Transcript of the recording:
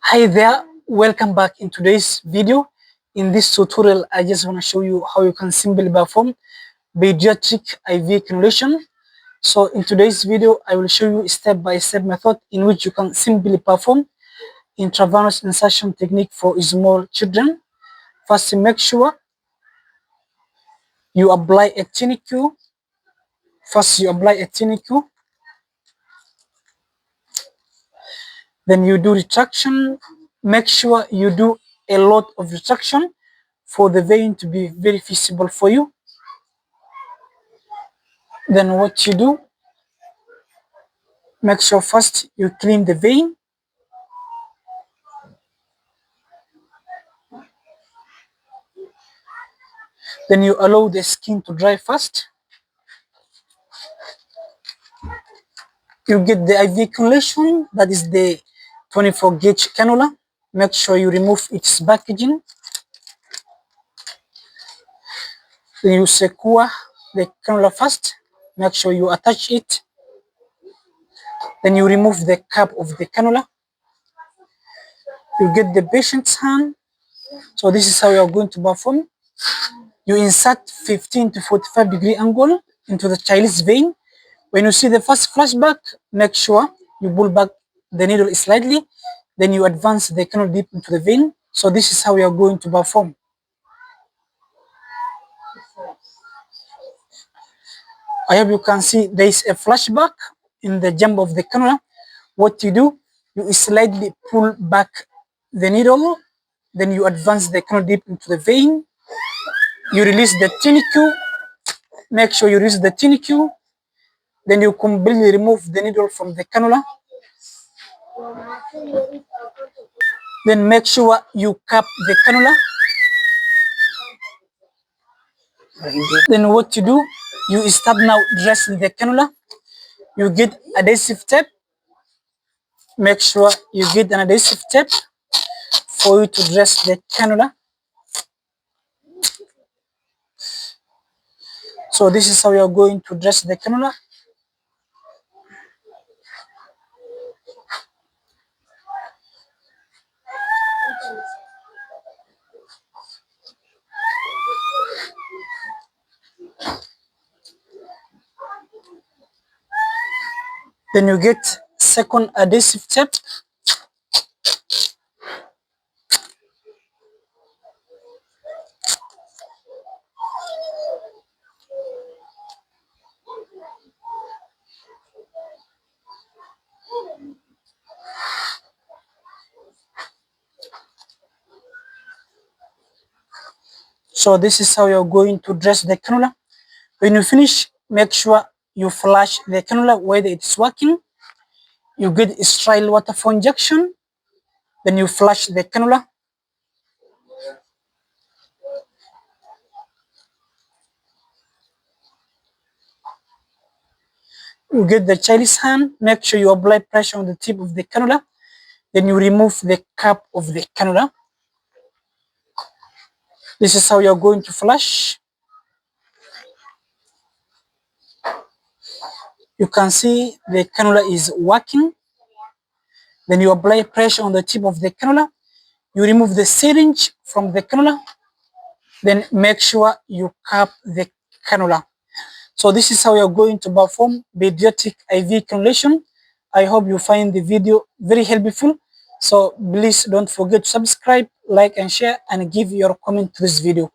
Hi there, welcome back in today's video. In this tutorial, I just want to show you how you can simply perform pediatric IV cannulation. So in today's video, I will show you step-by-step method in which you can simply perform intravenous insertion technique for small children. First, make sure you apply a tourniquet. First, you apply a tourniquet. Then you do retraction. Make sure you do a lot of retraction for the vein to be very visible for you. Then what you do, make sure first you clean the vein. Then you allow the skin to dry first. You get the IV cannulation, that is the 24 gauge cannula. Make sure you remove its packaging. Then you secure the cannula first. Make sure you attach it. Then you remove the cap of the cannula. You get the patient's hand. So this is how you are going to perform. You insert 15 to 45-degree angle into the child's vein. When you see the first flashback, make sure you pull back the needle slightly. Then you advance the cannula deep into the vein. So this is how we are going to perform. I hope you can see there is a flashback in the jump of the cannula. What you do, you slightly pull back the needle. Then you advance the cannula deep into the vein. You release the tourniquet. Make sure you release the tourniquet. Then you completely remove the needle from the cannula. Then make sure you cap the cannula. Then what you do, you start now dressing the cannula. You get adhesive tape. Make sure you get an adhesive tape for you to dress the cannula. So this is how you are going to dress the cannula. Then you get second adhesive tape. So this is how you're going to dress the cannula. When you finish, make sure you flush the cannula whether it's working. You get sterile water for injection. Then you flush the cannula. You get the child's hand. Make sure you apply pressure on the tip of the cannula. Then you remove the cap of the cannula. This is how you're going to flush. You can see the cannula is working. Then you apply pressure on the tip of the cannula. You remove the syringe from the cannula. Then make sure you cap the cannula. So this is how you're going to perform pediatric IV cannulation. I hope you find the video very helpful. So please don't forget to subscribe, like and share, and give your comment to this video.